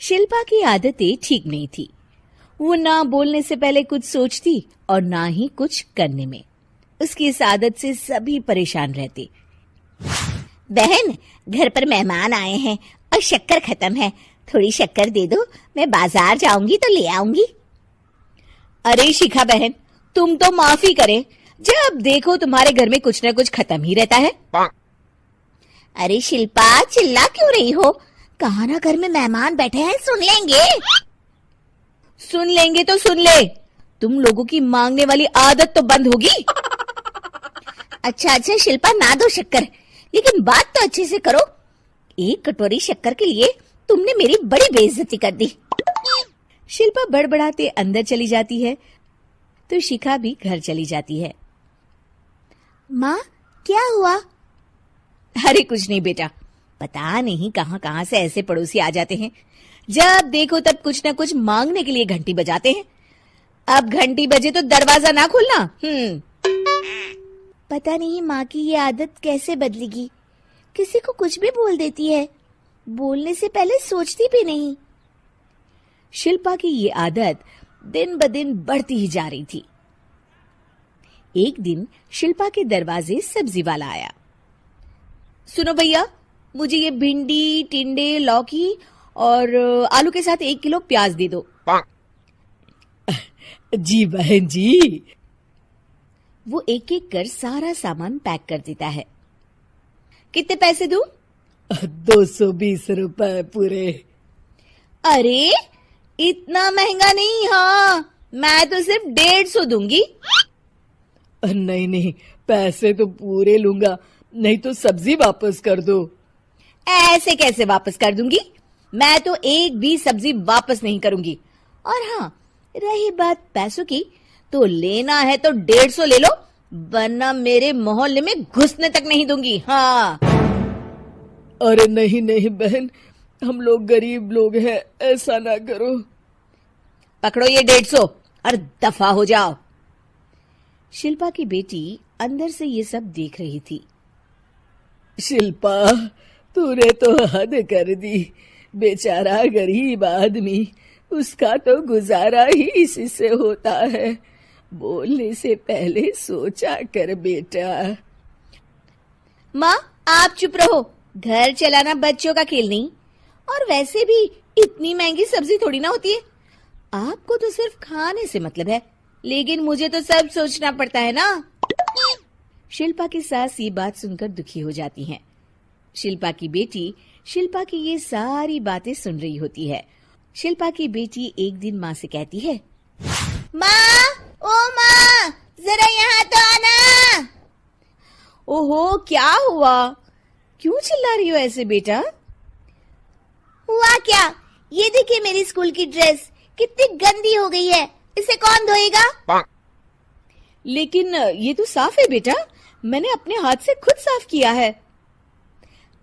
शिल्पा की आदतें ठीक नहीं थी। वो ना बोलने से पहले कुछ सोचती और ना ही कुछ करने में। उसकी इस आदत से सभी परेशान रहते। बहन, घर पर मेहमान आए हैं और शक्कर खत्म है, थोड़ी शक्कर दे दो, मैं बाजार जाऊंगी तो ले आऊंगी। अरे शिखा बहन, तुम तो माफी करे, जब देखो तुम्हारे घर में कुछ न कुछ खत्म ही रहता है। अरे शिल्पा, चिल्ला क्यों रही हो? कहा ना घर में मेहमान बैठे हैं, सुन लेंगे। सुन लेंगे तो सुन ले, तुम लोगों की मांगने वाली आदत तो बंद होगी। अच्छा शिल्पा, ना दो शक्कर, लेकिन बात तो अच्छे से करो। एक कटोरी शक्कर के लिए तुमने मेरी बड़ी बेइज्जती कर दी। शिल्पा बड़बड़ाते अंदर चली जाती है तो शिखा भी घर चली जाती है। माँ, क्या हुआ? अरे कुछ नहीं बेटा, पता नहीं कहां कहां से ऐसे पड़ोसी आ जाते हैं, जब देखो तब कुछ न कुछ मांगने के लिए घंटी बजाते हैं। अब घंटी बजे तो दरवाजा ना खोलना। पता नहीं माँ की ये आदत कैसे बदलेगी, किसी को कुछ भी बोल देती है, बोलने से पहले सोचती भी नहीं। शिल्पा की ये आदत दिन ब दिन बढ़ती ही जा रही थी। एक दिन शिल्पा के दरवाजे सब्जी वाला आया। सुनो भैया, मुझे ये भिंडी, टिंडे, लौकी और आलू के साथ 1 किलो प्याज दे दो। जी बहन जी। वो एक एक कर सारा सामान पैक कर देता है। कितने पैसे दूं? 220 रुपए पूरे। अरे इतना महंगा नहीं। हाँ, मैं तो सिर्फ 150 दूंगी। नहीं, पैसे तो पूरे लूंगा, नहीं तो सब्जी वापस कर दो। ऐसे कैसे वापस कर दूंगी? मैं तो एक भी सब्जी वापस नहीं करूंगी। और हाँ, रही बात पैसों की, तो लेना है तो 150 ले लो, वरना मेरे मोहल्ले में घुसने तक नहीं दूंगी। हाँ। अरे नहीं बहन, हम लोग गरीब लोग हैं, ऐसा ना करो। पकड़ो ये 150 और दफा हो जाओ। शिल्पा की बेटी अंदर से ये सब देख रही थी। शिल्पा, तूने तो हद कर दी। बेचारा गरीब आदमी, उसका तो गुजारा ही इसी से होता है। बोलने से पहले सोचा कर बेटा। माँ, आप चुप रहो, घर चलाना बच्चों का खेल नहीं। और वैसे भी इतनी महंगी सब्जी थोड़ी ना होती है। आपको तो सिर्फ खाने से मतलब है, लेकिन मुझे तो सब सोचना पड़ता है ना। शिल्पा की सास ये बात सुनकर दुखी हो जाती हैं। शिल्पा की बेटी शिल्पा की ये सारी बातें सुन रही होती है। शिल्पा की बेटी एक दिन माँ से कहती है, माँ, ओ माँ, जरा यहाँ तो आना। ओहो, क्या हुआ? क्यों चिल्ला रही हो ऐसे बेटा? हुआ क्या? ये देखिए मेरी स्कूल की ड्रेस कितनी गंदी हो गई है, इसे कौन धोएगा? लेकिन ये तो साफ है बेटा, मैंने अपने हाथ से खुद साफ किया है।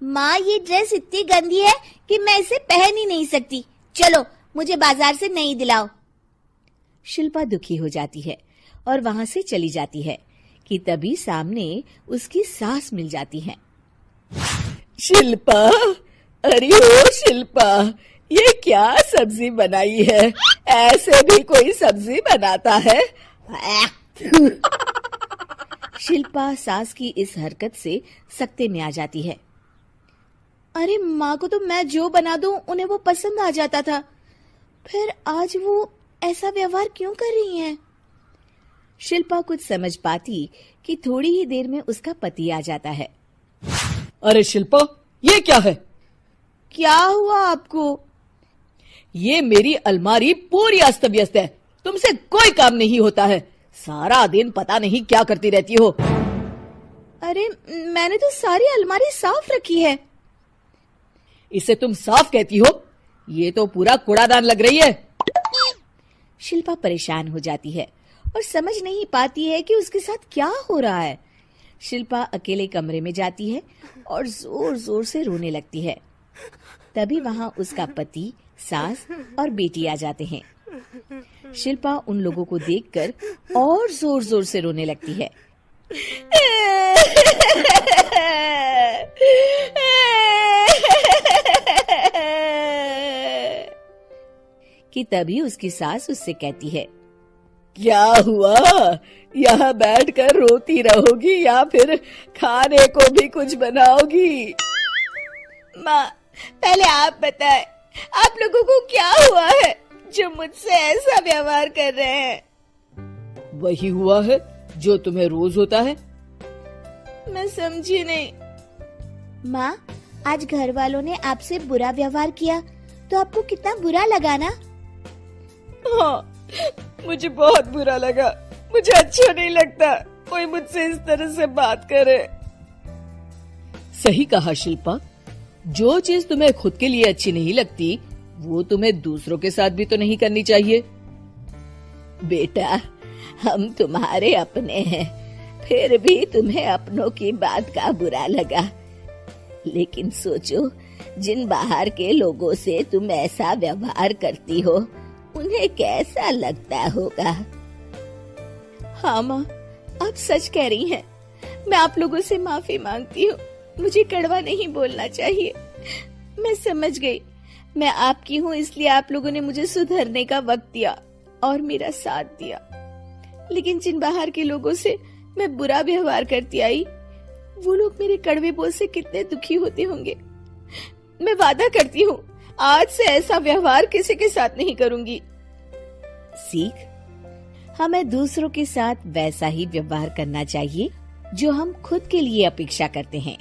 माँ, ये ड्रेस इतनी गंदी है कि मैं इसे पहन ही नहीं सकती। चलो, मुझे बाजार से नई दिलाओ। शिल्पा दुखी हो जाती है और वहां से चली जाती है कि तभी सामने उसकी सास मिल जाती है। शिल्पा, अरे ओ शिल्पा, ये क्या सब्जी बनाई है? ऐसे भी कोई सब्जी बनाता है? शिल्पा सास की इस हरकत से सख्ते में आ जाती है। अरे माँ को तो मैं जो बना दूं उन्हें वो पसंद आ जाता था, फिर आज वो ऐसा व्यवहार क्यों कर रही हैं? शिल्पा कुछ समझ पाती कि थोड़ी ही देर में उसका पति आ जाता है। अरे शिल्पा, ये क्या है? क्या हुआ आपको? ये मेरी अलमारी पूरी अस्त व्यस्त है, तुमसे कोई काम नहीं होता है। सारा दिन पता नहीं क्या करती रहती हो। अरे मैंने तो सारी अलमारी साफ रखी है। इसे तुम साफ कहती हो? ये तो पूरा कूड़ादान लग रही है। शिल्पा परेशान हो जाती है और समझ नहीं पाती है कि उसके साथ क्या हो रहा है। शिल्पा अकेले कमरे में जाती है और जोर जोर से रोने लगती है। तभी वहां उसका पति, सास और बेटी आ जाते हैं। शिल्पा उन लोगों को देखकर और जोर जोर से रोने लगती है। कि तभी उसकी सास उससे कहती है, क्या हुआ? यहाँ बैठकर रोती रहोगी या फिर खाने को भी कुछ बनाओगी? माँ, पहले आप बताएं, आप लोगों को क्या हुआ है जो मुझसे ऐसा व्यवहार कर रहे हैं? वही हुआ है जो तुम्हें रोज होता है। मैं समझी नहीं। माँ, आज घर वालों ने आपसे बुरा व्यवहार किया तो आपको कितना बुरा लगा ना? हाँ, मुझे बहुत बुरा लगा। मुझे अच्छा नहीं लगता कोई मुझसे इस तरह से बात करे। सही कहा शिल्पा, जो चीज तुम्हें खुद के लिए अच्छी नहीं लगती वो तुम्हें दूसरों के साथ भी तो नहीं करनी चाहिए। बेटा, हम तुम्हारे अपने हैं, फिर भी तुम्हें अपनों की बात का बुरा लगा। लेकिन सोचो, जिन बाहर के लोगों से तुम ऐसा व्यवहार करती हो उन्हें कैसा लगता होगा। हाँ माँ, आप सच कह रही हैं। मैं आप लोगों से माफी मांगती हूँ। मुझे कड़वा नहीं बोलना चाहिए। मैं समझ गई, मैं आपकी हूँ इसलिए आप लोगों ने मुझे सुधरने का वक्त दिया और मेरा साथ दिया। लेकिन जिन बाहर के लोगों से मैं बुरा व्यवहार करती आई, वो लोग मेरे कड़वे बोल से कितने दुखी होते होंगे। मैं वादा करती हूँ, आज से ऐसा व्यवहार किसी के साथ नहीं करूंगी। सीख, हमें दूसरों के साथ वैसा ही व्यवहार करना चाहिए जो हम खुद के लिए अपेक्षा करते हैं।